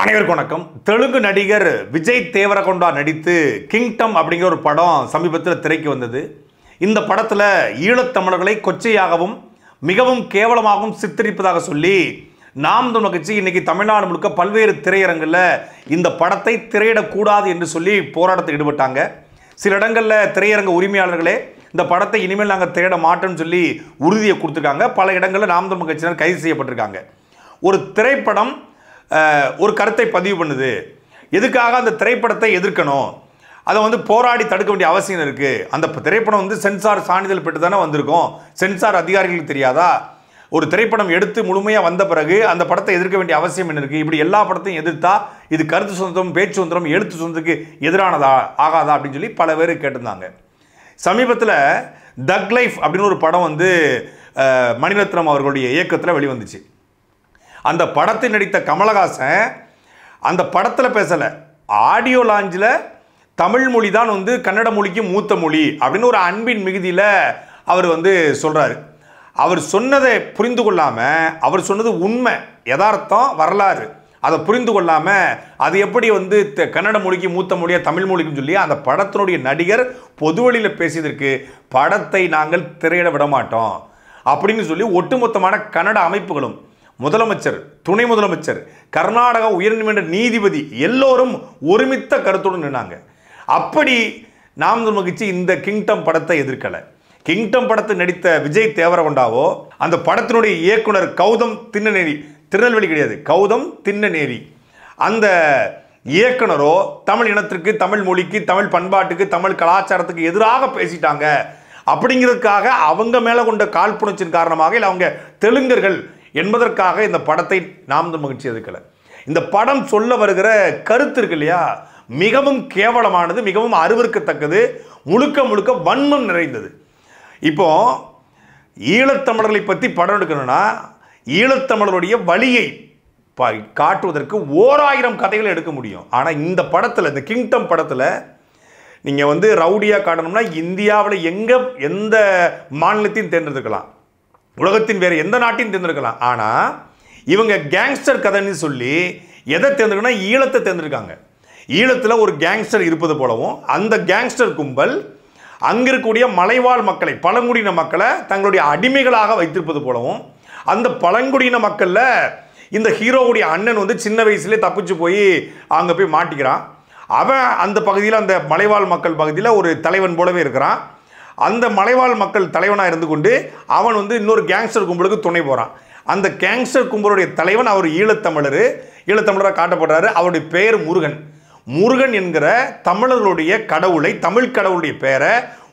அனைவருக்கும் வணக்கம். தெலுங்கு நடிகர் விஜய் தேவரகொண்டா நடித்து கிங்டம் அப்படிங்கிற ஒரு படம் சமீபத்தில் திரைக்கு வந்தது. இந்த படத்தில் ஈழத்தமிழர்களை கொச்சையாகவும் மிகவும் கேவலமாகவும் சித்தரிப்பதாக சொல்லி நாம் தமிழர் கட்சி இன்னைக்கு தமிழ்நாடு முழுக்க பல்வேறு திரையரங்கில் இந்த படத்தை திரையிடக்கூடாது என்று சொல்லி போராட்டத்தில் ஈடுபட்டாங்க. சில இடங்களில் திரையரங்க உரிமையாளர்களே இந்த படத்தை இனிமேல் நாங்கள் திரையிட மாட்டோம்னு சொல்லி உறுதியை கொடுத்துருக்காங்க. பல இடங்களில் நாம் தமிழர் கட்சியினர் கைது செய்யப்பட்டிருக்காங்க. ஒரு திரைப்படம் ஒரு கருத்தை பதிவு பண்ணுது, எதுக்காக அந்த திரைப்படத்தை எதிர்க்கணும், அதை போராடி தடுக்க வேண்டிய அவசியம் இருக்குது. அந்த திரைப்படம் சென்சார் சான்றிதழ் பெற்று தானே வந்திருக்கும், சென்சார் அதிகாரிகளுக்கு தெரியாதா? ஒரு திரைப்படம் எடுத்து முழுமையாக வந்த பிறகு அந்த படத்தை எதிர்க்க வேண்டிய அவசியம் என்ன இருக்குது? இப்படி எல்லா படத்தையும் எதிர்த்தா இது கருத்து சுதந்திரம், பேச்சு சுதந்திரம், எழுத்து சுதந்திரத்துக்கு எதிரானதா ஆகாதா அப்படின்னு சொல்லி பல பேர் கேட்டிருந்தாங்க. சமீபத்தில் தக் லைஃப் அப்படின்னு ஒரு படம் மணிரத்னம் அவர்களுடைய இயக்கத்தில் வெளிவந்துச்சு. அந்த படத்தை நடித்த கமலஹாசன் அந்த படத்தில் பேசலை, ஆடியோ லாஞ்சில் தமிழ் மொழி தான் கன்னட மொழிக்கு மூத்த மொழி அப்படின்னு ஒரு அன்பின் மிகுதியில் அவர் சொல்கிறாரு. அவர் சொன்னதை புரிந்து கொள்ளாமல், அவர் சொன்னது உண்மை, யதார்த்தம், வரலாறு, அதை புரிந்து கொள்ளாமல் அது எப்படி கன்னட மொழிக்கு மூத்த மொழியாக தமிழ் மொழிக்குன்னு சொல்லி அந்த படத்தினுடைய நடிகர் பொதுவெளியில் பேசியதற்கு படத்தை நாங்கள் திரையிட விட மாட்டோம் அப்படின்னு சொல்லி ஒட்டுமொத்தமான கன்னட அமைப்புகளும், முதலமைச்சர், துணை முதலமைச்சர், கர்நாடக உயர்நீதிமன்ற நீதிபதி எல்லோரும் ஒருமித்த கருத்துடன் நின்னாங்க. அப்படி நாம் தமிழர் கட்சி இந்த கிங்டம் படத்தை எதிர்க்கலை. கிங்டம் படத்தை நடித்த விஜய் தேவரகொண்டாவோ, அந்த படத்தினுடைய இயக்குனர் கௌதம் தின்னநேரி, திருநெல்வேலி கிடையாது, கௌதம் தின்னநேரி, அந்த இயக்குனரோ தமிழ் இனத்திற்கு, தமிழ் மொழிக்கு, தமிழ் பண்பாட்டுக்கு, தமிழ் கலாச்சாரத்துக்கு எதிராக பேசிட்டாங்க அப்படிங்கிறதுக்காக அவங்க மேலே கொண்ட காழ்ப்புணர்ச்சியின் காரணமாக இல்லை அவங்க தெலுங்கர்கள் என்பதற்காக இந்த படத்தை நாம் தமிழர் கட்சி எதிர்க்கலை. இந்த படம் சொல்ல வருகிற கருத்து இருக்கு இல்லையா, மிகவும் கேவலமானது, மிகவும் அருவருக்கத்தக்கது, முழுக்க முழுக்க வன்மம் நிறைந்தது. இப்போ ஈழத்தமிழர்களை பற்றி படம் எடுக்கணும்னா ஈழத்தமிழருடைய வழியை காட்டுவதற்கு 1000 கதைகளை எடுக்க முடியும். ஆனால் இந்த படத்தில், இந்த கிங்டம் படத்தில் நீங்கள் ரவுடியாக காட்டணும்னா இந்தியாவில் எந்த மாநிலத்தையும் தேர்ந்தெடுக்கலாம், உலகத்தின் வேறு எந்த நாட்டையும் தேர்ந்தெடுக்கலாம். ஆனால் இவங்க கேங்ஸ்டர் கதைன்னு சொல்லி எதை தேர்ந்தெடுக்கணும், ஈழத்தை தேர்ந்தெடுக்காங்க. ஈழத்தில் ஒரு கேங்ஸ்டர் இருப்பது போலவும் அந்த கேங்ஸ்டர் கும்பல் அங்கே இருக்கக்கூடிய மலைவாழ் மக்களை, பழங்குடியின மக்களை தங்களுடைய அடிமைகளாக வைத்திருப்பது போலவும், அந்த பழங்குடியின மக்களில் இந்த ஹீரோவுடைய அண்ணன் சின்ன வயசுலேயே தப்பிச்சு போய் அங்கே போய் மாட்டிக்கிறான். அவன் அந்த பகுதியில், அந்த மலைவாழ் மக்கள் பகுதியில் ஒரு தலைவன் போலவே இருக்கிறான். அந்த மலைவாழ் மக்கள் தலைவனாக இருந்து கொண்டு அவன் இன்னொரு கேங்ஸ்டர் கும்பலுக்கு துணை போகிறான். அந்த கேங்ஸ்டர் கும்பலுடைய தலைவன் அவர் ஈழத்தமிழராக காட்டப்படுறாரு. அவருடைய பெயர் முருகன். முருகன் என்கிற தமிழர்களுடைய கடவுளை, தமிழ் கடவுளுடைய பெயரை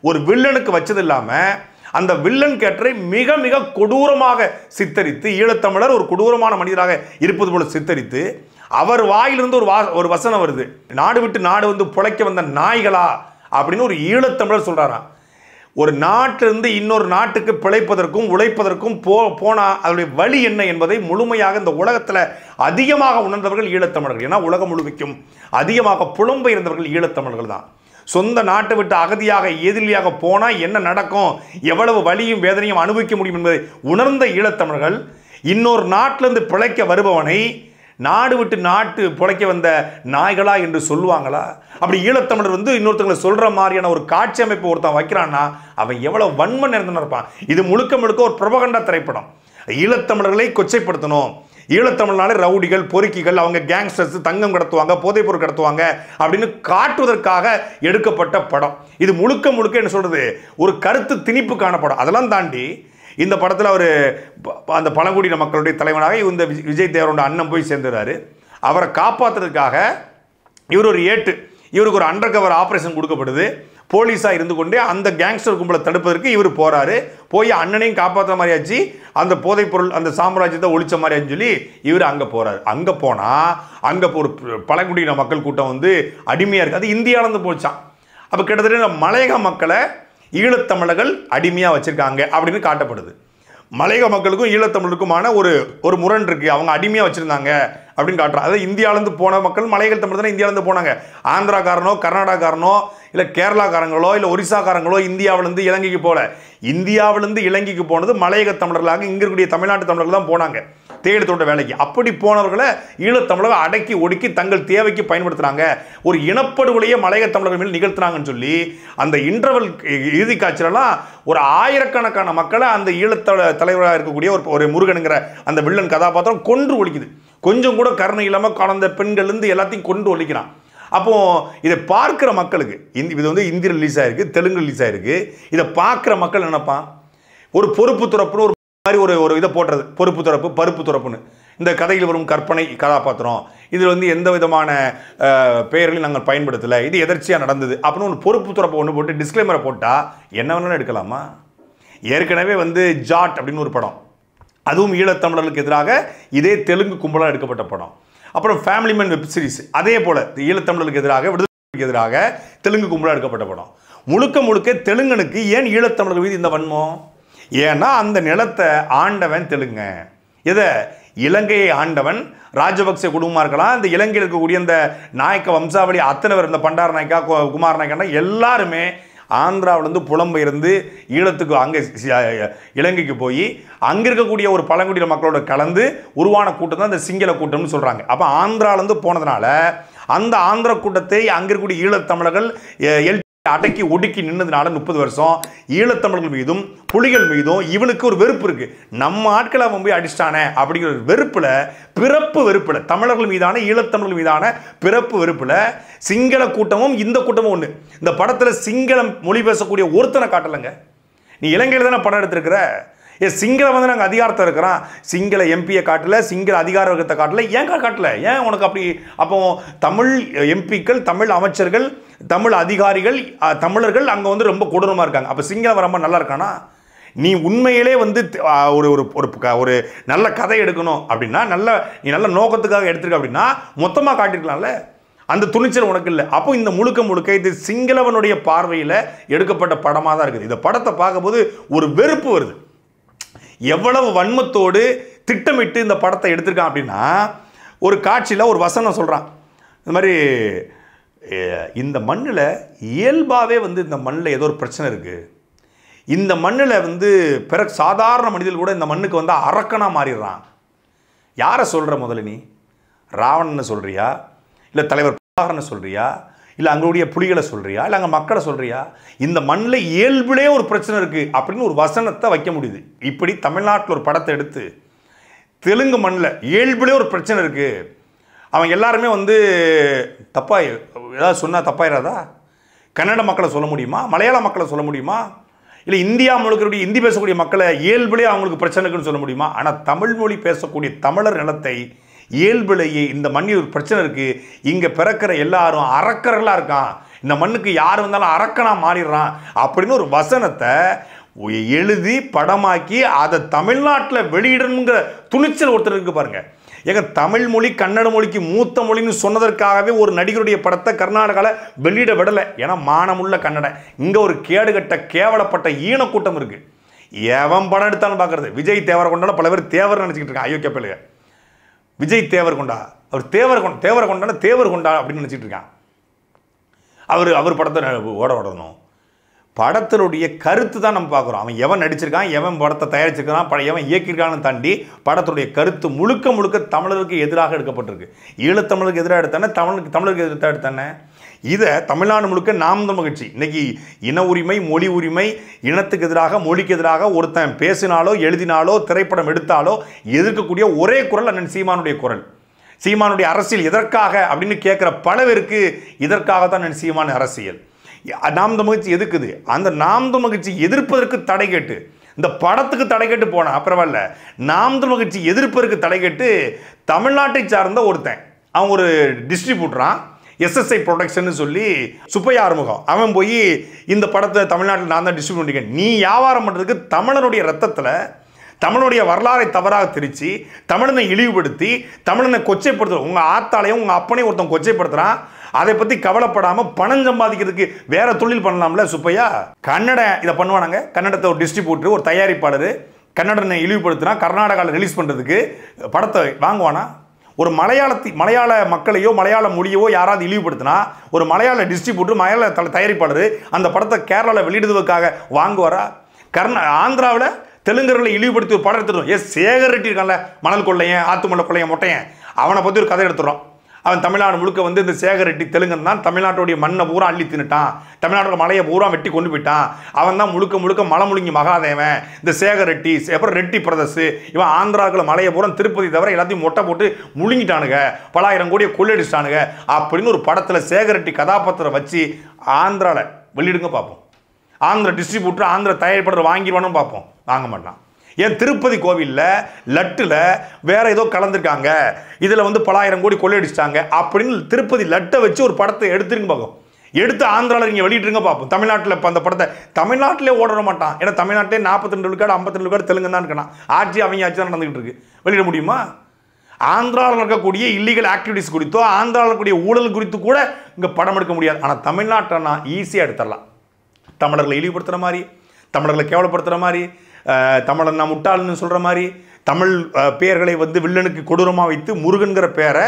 ஒரு வில்லனுக்கு வச்சது இல்லாமல் அந்த வில்லன் கேட்டரை மிக மிக கொடூரமாக சித்தரித்து, ஈழத்தமிழர் ஒரு கொடூரமான மனிதராக இருப்பது போல சித்தரித்து, அவர் வாயிலிருந்து ஒரு வசனம் வருது, நாடு விட்டு நாடு பிழைக்க வந்த நாய்களா அப்படின்னு ஒரு ஈழத்தமிழர் சொல்கிறாராம். ஒரு நாட்டிலிருந்து இன்னொரு நாட்டுக்கு பிழைப்பதற்கும் உழைப்பதற்கும் போனால் அதனுடைய வழி என்ன என்பதை முழுமையாக இந்த உலகத்தில் அதிகமாக உணர்ந்தவர்கள் ஈழத்தமிழர்கள். ஏன்னா உலகம் முழுமைக்கும் அதிகமாக புலம்பெயர்ந்தவர்கள் ஈழத்தமிழர்கள் தான். சொந்த நாட்டை விட்டு அகதியாக, எதிரியாக போனால் என்ன நடக்கும், எவ்வளவு வலியும் வேதனையும் அனுபவிக்க முடியும் என்பதை உணர்ந்த ஈழத்தமிழர்கள் இன்னொரு நாட்டிலிருந்து பிழைக்க வருபவனை நாடு விட்டு நாட்டு பிழைக்க வந்த நாய்களா என்று சொல்லுவாங்களா? அப்படி ஈழத்தமிழர் இன்னொருத்தங்களை சொல்கிற மாதிரியான ஒரு காட்சி அமைப்பு ஒருத்தன் வைக்கிறான்னா அவன் எவ்வளோ வன்மம் நிறைந்து இருப்பான். இது முழுக்க முழுக்க ஒரு புரபகண்டா திரைப்படம். ஈழத்தமிழர்களை கொச்சைப்படுத்தணும், ஈழத்தமிழ்னாலே ரவுடிகள், பொறுக்கிகள், அவங்க கேங்ஸ்டர்ஸ், தங்கம் கடத்துவாங்க, போதைப்பொருள் கடத்துவாங்க அப்படின்னு காட்டுவதற்காக எடுக்கப்பட்ட படம். இது முழுக்க முழுக்க என்ன சொல்கிறது, ஒரு கருத்து திணிப்புக்கான படம். அதெல்லாம் தாண்டி இந்த படத்தில் அவர் அந்த பழங்குடியின மக்களுடைய தலைவனாக இந்த விஜய் தேவரோட அண்ணன் போய் சேர்ந்துறாரு. அவரை காப்பாற்றுறதுக்காக இவருக்கு ஒரு அண்டர் கவர் ஆப்ரேஷன் கொடுக்கப்படுது. போலீஸாக இருந்து கொண்டே அந்த கேங்ஸ்டர் கும்பலை தடுப்பதற்கு இவர் போகிறாரு. போய் அண்ணனையும் காப்பாற்ற மாதிரியாச்சு, அந்த போதைப்பொருள் அந்த சாம்ராஜ்யத்தை ஒழிச்ச மாதிரியான்னு சொல்லி இவர் அங்கே போகிறார். அங்கே போனால் அங்கே ஒரு பழங்குடியின மக்கள் கூட்டம் அடிமையாக இருக்குது. அது இந்தியாவிலேருந்து போச்சான். அப்போ கிட்டத்தட்ட மலையக மக்களை ஈழத்தமிழர்கள் அடிமையாக வச்சுருக்காங்க அப்படின்னு காட்டப்படுது. மலையக மக்களுக்கும் ஈழத்தமிழருக்குமான ஒரு முரண் இருக்குது, அவங்க அடிமையாக வச்சுருந்தாங்க அப்படின்னு காட்டுறாங்க. அதாவது இந்தியாவிலேருந்து போன மக்கள், மலையக தமிழ் தானே இந்தியாவிலேருந்து போனாங்க. ஆந்திராக்காரனோ, கர்நாடகாரனோ, இல்லை கேரளாக்காரங்களோ, இல்லை ஒரிசாக்காரங்களோ இந்தியாவிலேருந்து இலங்கைக்கு போகல. இந்தியாவிலேருந்து இலங்கைக்கு போனது மலையக தமிழர்களாக இங்கே இருக்கக்கூடிய தமிழ்நாட்டு தமிழர்கள் தான் போனாங்க. தேயிலத்தோட்ட வேலைக்கு. அப்படி போனவர்களை ஈழத்தமிழர்கள் அடக்கி ஒடுக்கி தங்கள் தேவைக்கு பயன்படுத்துறாங்க, ஒரு இனப்படுகொலையை மலையக தமிழர்கள் மேல் நிகழ்த்துறாங்கன்னு சொல்லி அந்த இன்டர்வல் இறுதி காட்சியெல்லாம் ஒரு ஆயிரக்கணக்கான மக்களை அந்த ஈழத்த தலைவராக இருக்கக்கூடிய ஒரு முருகனுங்கிற அந்த வில்லன் கதாபாத்திரம் கொன்று ஒழிக்குது. கொஞ்சம் கூட கருணை இல்லாமல் குழந்தை பெண்கள் இருந்து எல்லாத்தையும் கொண்டு ஒழிக்கிறான். அப்போ இதை பார்க்குற மக்களுக்கு இது வந்து இந்தி ரிலீஸ் ஆயிருக்கு, தெலுங்கு ரிலீஸ் ஆயிருக்கு. இதை பார்க்குற மக்கள் நினைப்பான் ஒரு பொறுப்பு துறப்புன்னு ஒரு மாதிரி ஒரு இதை போடுறது, பொறுப்பு துறப்பு பருப்பு துறப்புன்னு. இந்த கதையில் வரும் கற்பனை கதாபாத்திரம், இதில் வந்து எந்த விதமான பெயர்களையும் நாங்கள் பயன்படுத்தலை, இது எதர்ச்சியாக நடந்தது அப்படின்னு ஒரு பொறுப்பு துறப்பை ஒன்று போட்டு டிஸ்க்ளைமரை போட்டால் என்ன வேணாலும் எடுக்கலாமா? ஏற்கனவே வந்து ஜாட் அப்படின்னு ஒரு படம், அதுவும் ஈழத்தமிழர்களுக்கு எதிராக இதே தெலுங்கு கும்பலாக எடுக்கப்பட்ட படம். அப்புறம் ஃபேமிலி மேன் வெப் சீரிஸ் அதே போல் ஈழத்தமிழர்களுக்கு எதிராக விடுதலைக்கு எதிராக தெலுங்கு கும்பலாக எடுக்கப்பட்ட படம். முழுக்க முழுக்க தெலுங்கனுக்கு ஏன் ஈழத்தமிழர்கள் மீது இந்த வன்மம்? ஏன்னா அந்த நிலத்தை ஆண்டவன் தெலுங்க, இதை இலங்கையை ஆண்டவன் ராஜபக்சே குடும்பமாக இருக்கலாம், இந்த இலங்கையில் இருக்கக்கூடிய இந்த நாயக்க வம்சாவளி அத்தனை பேர், இந்த பண்டார நாயக்கா குமார நாயக்கா எல்லாருமே ஆந்திராவிலேருந்து புலம்பெயர்ந்து ஈழத்துக்கு அங்கே இலங்கைக்கு போய் அங்கே இருக்கக்கூடிய ஒரு பழங்குடியின மக்களோட கலந்து உருவான கூட்டம் தான் இந்த சிங்கள கூட்டம்னு சொல்கிறாங்க. அப்போ ஆந்திராவிலேருந்து போனதுனால அந்த ஆந்திர கூட்டத்தை அங்கே இருக்கக்கூடிய ஈழத்தமிழர்கள் அடக்கி ஒடுக்கி நின்னதுனால 30 வருஷம் ஈழத்தமிழர்கள் மீதும் புலிகள் மீதும் இவனுக்கு ஒரு வெறுப்பு இருக்கு. நம்ம ஆட்களை அவன் போய் அடிச்சிட்டானே அப்படிங்கிற ஒரு வெறுப்புல, பிறப்பு வெறுப்புல, தமிழர்கள் மீதான ஈழத்தமிழர்கள் மீதான பிறப்பு வெறுப்புல சிங்கள கூட்டமும் இந்த கூட்டமும் ஒன்று. இந்த படத்துல சிங்களம் மொழி பேசக்கூடிய ஒருத்தனை காட்டலைங்க. நீ இலங்கையில் தானே படம் எடுத்திருக்கிற, சிங்கள வந்து நாங்கள் அதிகாரத்தை இருக்கிறோம், சிங்கள எம்பியை காட்டல, சிங்கள அதிகார வர்க்கத்தை காட்டல, ஏன் காட்டல? ஏன் உனக்கு அப்படி? அப்போ தமிழ் எம்பிக்கள், தமிழ் அமைச்சர்கள், தமிழ் அதிகாரிகள், தமிழர்கள் அங்கே வந்து ரொம்ப கொடூரமாக இருக்காங்க. அப்போ சிங்களம் ரொம்ப நல்லா இருக்கானா? நீ உண்மையிலே வந்து ஒரு ஒரு நல்ல கதை எடுக்கணும் அப்படின்னா, நீ நல்ல நோக்கத்துக்காக எடுத்துருக்க அப்படின்னா மொத்தமாக காட்டிருக்கலாம்ல. அந்த துணிச்சல் உனக்கு இல்லை. அப்போ இந்த முழுக்க இது சிங்களவனுடைய பார்வையில் எடுக்கப்பட்ட படமாக தான் இருக்குது. இந்த படத்தை பார்க்கும்போது ஒரு வெறுப்பு வருது. எவ்வளவு வன்மத்தோடு திட்டமிட்டு இந்த படத்தை எடுத்திருக்கான் அப்படின்னா, ஒரு காட்சியில் ஒரு வசனம் சொல்கிறான், இந்த மாதிரி இந்த மண்ணில் இயல்பாகவே வந்து இந்த மண்ணில் ஏதோ ஒரு பிரச்சனை இருக்குது, இந்த மண்ணில் வந்து சாதாரண மனிதர்கள் கூட இந்த மண்ணுக்கு வந்து அரக்கனாக மாறிடுறான். யாரை சொல்கிற? முதல்ல நீ ராவணன்னு சொல்கிறியா, இல்லை தலைவர் பிரபாகரனை சொல்கிறியா, இல்லை அங்களுடைய புலிகளை சொல்கிறியா, இல்லை அங்கே மக்களை சொல்கிறியா? இந்த மண்ணில் இயல்பிலே ஒரு பிரச்சனை இருக்குது அப்படின்னு ஒரு வசனத்தை வைக்க முடியுது. இப்படி தமிழ்நாட்டில் ஒரு படத்தை எடுத்து தெலுங்கு மண்ணில் இயல்பிலே ஒரு பிரச்சனை இருக்குது, அவங்க எல்லாருமே வந்து ஏதாவது சொன்னால் தப்பாயிராதா? கன்னட மக்களை சொல்ல முடியுமா? மலையாள மக்களை சொல்ல முடியுமா? இல்லை இந்தியா முழுக்க இந்தி பேசக்கூடிய மக்களை இயல்பிலே அவங்களுக்கு பிரச்சனை இருக்குன்னு சொல்ல முடியுமா? ஆனால் தமிழ் மொழி பேசக்கூடிய தமிழர் நிலத்தை இயல்பிலேயே இந்த மண்ணில் ஒரு பிரச்சனை இருக்குது, இங்கே பிறக்கிற எல்லாரும் அரக்கர்களாக இருக்கான், இந்த மண்ணுக்கு யார் வந்தாலும் அரக்கனாக மாறிடுறான் அப்படின்னு ஒரு வசனத்தை எழுதி படமாக்கி அதை தமிழ்நாட்டில் வெளியிடணுங்கிற துணிச்சல் ஒருத்தர் இருக்கு பாருங்க. ஏங்க தமிழ் மொழி கன்னட மொழிக்கு மூத்த மொழின்னு சொன்னதற்காகவே ஒரு நடிகருடைய படத்தை கர்நாடகாவில் வெளியிட விடலை. ஏன்னா மானமுள்ள கன்னடம். இங்கே ஒரு கேடுகட்ட கேவலப்பட்ட ஈனக்கூட்டம் இருக்குது. எவன் படம் எடுத்தாலும் பார்க்குறது விஜய் தேவரகொண்டான பல பேர் தேவர் நினச்சிக்கிட்டு இருக்கான். ஐயோ கேப்பலுங்க, விஜய் தேவரகொண்டா, அவர் தேவரகொண்டான தேவர் கொண்டா அப்படின்னு நினச்சிட்டு இருக்கான். அவர் படத்தை ஓடணும். படத்தினுடைய கருத்து தான் நம்ம பார்க்குறோம். அவன் எவன் நடிச்சிருக்கான், எவன் படத்தை தயாரிச்சிருக்கான், எவன் இயக்கியிருக்கான்னு தாண்டி படத்துடைய கருத்து முழுக்க தமிழருக்கு எதிராக எடுக்கப்பட்டிருக்கு. ஈழத்தமிழருக்கு எதிராக எடுத்தானே, தமிழருக்கு எதிராக எடுத்தானே. இதை தமிழ்நாடு முழுக்க நாம் தமிழ் கட்சி இன்னைக்கு இன உரிமை, மொழி உரிமை, இனத்துக்கு எதிராக மொழிக்கு எதிராக ஒருத்தன் பேசினாலோ எழுதினாலோ திரைப்படம் எடுத்தாலோ எதிர்க்கக்கூடிய ஒரே குரல் அண்ணன் சீமானுடைய குரல். சீமானுடைய அரசியல் எதற்காக அப்படின்னு கேட்குற பல பேருக்கு இதற்காகத்தான் அண்ணன் சீமான் அரசியல். நாம் தமிழ் கட்சி எதுக்குது? அந்த நாம் தமிழ் கட்சி எதிர்ப்பதற்கு தடை கேட்டு, இந்த படத்துக்கு தடை கேட்டு போனா பரவாயில்ல, நாம் தமிழ் கட்சி எதிர்ப்பதற்கு தடை கேட்டு தமிழ்நாட்டை சார்ந்த ஒருத்தன், அவன் ஒரு டிஸ்ட்ரிபியூட்டரான், SSI ப்ரொடக்ஷன் சொல்லி சுப்பையா ஆறுமுகம், அவன் போய் இந்த படத்தை தமிழ்நாட்டில் நான் தான் டிஸ்ட்ரிபியூட் பண்ணிக்கேன். நீ வியாபாரம் பண்ணுறதுக்கு தமிழனுடைய ரத்தத்தில் தமிழனுடைய வரலாறை தவறாக திரிச்சு, தமிழனை இழிவுபடுத்தி, தமிழனை கொச்சைப்படுத்துற உங்கள் ஆத்தாலையும் உங்கள் அப்பனையும் ஒருத்தன் கொச்சைப்படுத்துகிறான். அதை பற்றி கவலைப்படாமல் பணம் சம்பாதிக்கிறதுக்கு வேற தொழில் பண்ணலாம்ல சுப்பையா? கன்னட இதை பண்ணுவானாங்க. கன்னடத்தை ஒரு டிஸ்ட்ரிபியூட்டர், ஒரு தயாரிப்பாளர் கன்னடனை இழிவுபடுத்தினா கர்நாடகாவில் ரிலீஸ் பண்ணுறதுக்கு படத்தை வாங்குவானா? ஒரு மலையாள மக்களையோ மலையாள மொழியவோ யாராவது இழிவுபடுத்தினா ஒரு மலையாள டிஸ்ட்ரிபியூட்டர், மலையாள தயாரிப்பாளர் அந்த படத்தை கேரளாவில் வெளியிடுவதற்காக வாங்குவாரா? ஆந்திராவில் தெலுங்கர்களை இழிவுபடுத்தி ஒரு படம் எடுத்துடும். சேகர் ரெட்டி இருக்கான்ல, மணல் கொள்ளையன், ஆத்துமலை கொள்ளையன், மொட்டையன், அவனை பற்றி ஒரு கதை எடுத்துடுறோம். அவன் தமிழ்நாடு முழுக்க வந்து இந்த சேகர் ரெட்டி தெலுங்கன் தான் தமிழ்நாட்டுடைய மண்ணை பூரா அள்ளி தின்னுட்டான், தமிழ்நாட்டோட மலையை பூரா வெட்டி கொண்டு போயிட்டான், அவன் தான் முழுக்க முழுக்க மலைமுழுங்கி மகாதேவன் இந்த சேகர் ரெட்டி. அப்புறம் ரெட்டி பிரதர்ஸ், இவன் ஆந்திராக்கள் மலையை பூரா திருப்பதி தவிர எல்லாத்தையும் மொட்டை போட்டு முழுங்கிட்டானுங்க, பலாயிரம் கோடியை கொள்ளையடிச்சிட்டானுங்க அப்படின்னு ஒரு படத்தில் சேகர் ரெட்டி கதாபாத்திரம் வச்சு ஆந்திராவில் வெளியிடுங்க பார்ப்போம். ஆந்திர டிஸ்ட்ரிபியூட்டர், ஆந்திர தயாரிப்பாளர் வாங்கிடுவானு பார்ப்போம். வாங்க மாட்டான். ஏன் திருப்பதி கோவிலில் லட்டில் வேற ஏதோ கலந்துருக்காங்க, இதில் வந்து பலாயிரம் கோடி கொள்ளையடிச்சிட்டாங்க அப்படின்னு திருப்பதி லட்டை வச்சு ஒரு படத்தை எடுத்துருங்க பார்ப்போம். எடுத்து ஆந்திராவில் நீங்கள் வெளியிட்டுருங்க பார்ப்போம். தமிழ்நாட்டில் இப்போ அந்த படத்தை தமிழ்நாட்டிலே ஓட மாட்டான். ஏன்னா தமிழ்நாட்டிலே 42 விழுக்காடு 52 விழுக்காடு தெலுங்கு தான் இருக்கான். ஆட்சி அவங்க ஆட்சி தான் நடந்துகிட்டு இருக்கு. வெளியிட முடியுமா? ஆந்திராவில் இருக்கக்கூடிய இல்லீகல் ஆக்டிவிட்டிஸ் குறித்தோ ஆந்திராவில் இருக்கக்கூடிய ஊழல் குறித்து கூட இங்கே படம் எடுக்க முடியாது. ஆனால் தமிழ்நாட்டை நான் ஈஸியாக எடுத்துடலாம். தமிழர்களை இழிவுபடுத்துகிற மாதிரி, தமிழர்களை கேவலப்படுத்துகிற மாதிரி, தமிழன் நான் முட்டாள்னு சொல்கிற மாதிரி, தமிழ் பெயர்களை வந்து வில்லனுக்கு கொடூரமாக வைத்து முருகன்கிற பேரை,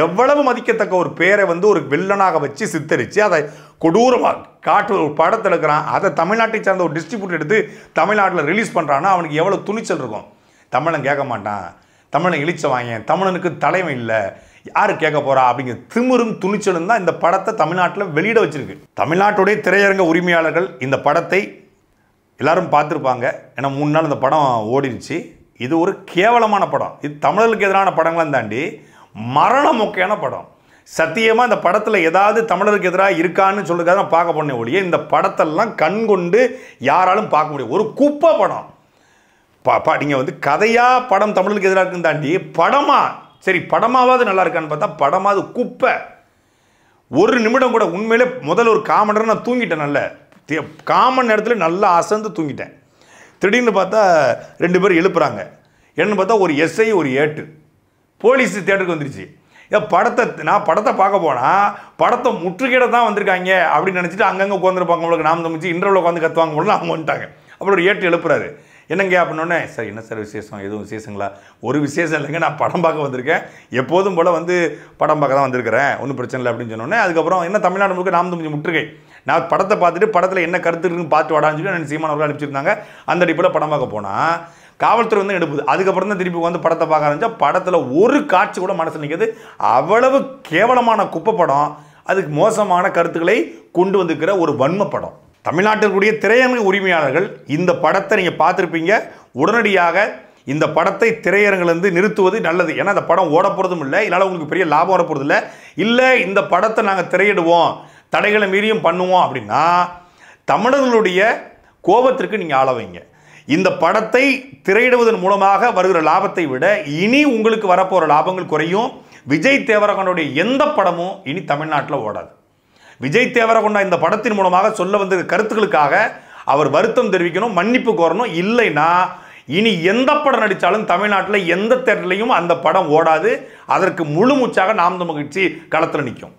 எவ்வளவு மதிக்கத்தக்க ஒரு பேரை வந்து ஒரு வில்லனாக வச்சு சித்தரித்து அதை கொடூரமாக காட்டு ஒரு படத்தை எடுக்கிறான். அதை தமிழ்நாட்டை சார்ந்த ஒரு டிஸ்ட்ரிபியூட்டர் எடுத்து தமிழ்நாட்டில் ரிலீஸ் பண்ணுறான்னா அவனுக்கு எவ்வளோ துணிச்சல் இருக்கும். தமிழன் கேட்க மாட்டான், தமிழன் இழிச்ச வாங்க, தமிழனுக்கு தலைமை இல்லை, யார் கேட்க போறா அப்படிங்கிற திமிரும் துணிச்சலும் தான் இந்த படத்தை தமிழ்நாட்டில் வெளியிட வச்சிருக்கு. தமிழ்நாட்டுடைய திரையரங்க உரிமையாளர்கள் இந்த படத்தை எல்லாரும் பார்த்துருப்பாங்க. ஏன்னா 3 நாள் இந்த படம் ஓடிடுச்சு. இது ஒரு கேவலமான படம். இது தமிழர்களுக்கு எதிரான படங்களாம் தாண்டி மரண மொக்கையான படம். சத்தியமாக இந்த படத்தில் ஏதாவது தமிழருக்கு எதிராக இருக்கான்னு சொல்லுறதுக்காக நான் பார்க்க போனேன் ஒழிய இந்த படத்தெல்லாம் கண் கொண்டு யாராலும் பார்க்க முடியும். ஒரு குப்பை படம். நீங்கள் வந்து கதையாக படம் தமிழருக்கு எதிராக இருக்குன்னு தாண்டி படமா, சரி படமாவது நல்லா இருக்கான்னு பார்த்தா படமாவது குப்பை. ஒரு நிமிடம் கூட உண்மையிலே முதல்ல ஒரு காமன் நான் தூங்கிட்டேன். நல்ல காமன் நேரத்தில் நல்லா அசந்து தூங்கிட்டேன். திடீர்னு பார்த்தா 2 பேர் எழுப்புறாங்க. என்னன்னு பார்த்தா ஒரு எஸ்ஐ ஒரு ஏட்டு போலீஸ் தியேட்டருக்கு வந்துருச்சு. நான் படத்தை பார்க்க போனால் படத்தை முற்றுகையிட தான் வந்திருக்காங்க அப்படின்னு நினச்சிட்டு அங்கங்கே உட்காந்துருப்பாங்க. உங்களுக்கு நாம் தமிச்சு இன்டர்வியூவில் உட்காந்து கற்றுவாங்க போல அவங்க வந்துட்டாங்க. அப்புறம் ஒரு ஏட்டு எழுப்புறாரு. என்னங்க அப்படின்னோடனே, சார் என்ன சார் விசேஷம், எதுவும் விசேஷங்களா? ஒரு விசேஷம் இல்லைங்க, நான் படம் பார்க்க வந்திருக்கேன், எப்போதும் போல் வந்து படம் பார்க்க தான் வந்திருக்கிறேன், ஒன்றும் பிரச்சனை இல்லை அப்படின்னு சொன்னோன்னே, அதுக்கப்புறம் என்ன தமிழ்நாடு முழுக்க நாம் தமிழ் முற்றுகை, நான் படத்தை பார்த்துட்டு படத்தில் என்ன கருத்து இருக்குன்னு பார்த்து வாடான்னு சொல்லி நான் சீமான் அவர்கள் அனுப்பிச்சிருந்தாங்க. அந்த அடிப்படையில் படம் பார்க்க போனால் காவல்துறை வந்து எடுப்புது. அதுக்கப்புறம் தான் திருப்பி வந்து படத்தை பார்க்க ஆரம்பிச்சா படத்தில் ஒரு காட்சி கூட மனசு நிற்கிறது. அவ்வளவு கேவலமான குப்பை படம். அதுக்கு மோசமான கருத்துக்களை கொண்டு வந்திருக்கிற ஒரு வன்ம படம். தமிழ்நாட்டிற்குரிய திரையரங்க உரிமையாளர்கள் இந்த படத்தை நீங்கள் பார்த்துருப்பீங்க. உடனடியாக இந்த படத்தை திரையரங்கிலிருந்து நிறுத்துவது நல்லது. ஏன்னா இந்த படம் ஓட போகிறதும் இல்லை, இதனால் உங்களுக்கு பெரிய லாபம் வர போகிறது இல்லை. இந்த படத்தை நாங்கள் திரையிடுவோம், தடைகளை மீறியும் பண்ணுவோம் அப்படின்னா தமிழர்களுடைய கோபத்திற்கு நீங்கள் ஆள வைங்க. இந்த படத்தை திரையிடுவதன் மூலமாக வருகிற லாபத்தை விட இனி உங்களுக்கு வரப்போகிற லாபங்கள் குறையும். விஜய் தேவரகொண்டாவுடைய எந்த படமும் இனி தமிழ்நாட்டில் ஓடாது. விஜய் தேவரகொண்டா இந்த படத்தின் மூலமாக சொல்ல வந்த கருத்துக்களுக்காக அவர் வருத்தம் தெரிவிக்கணும், மன்னிப்பு கோரணும். இல்லைன்னா இனி எந்த படம் நடித்தாலும் தமிழ்நாட்டில் எந்த தேட்டர்லையும் அந்த படம் ஓடாது. அதற்கு முழு மூச்சாக நாம் தமிழ் கட்சி களத்தில் நிற்கும்.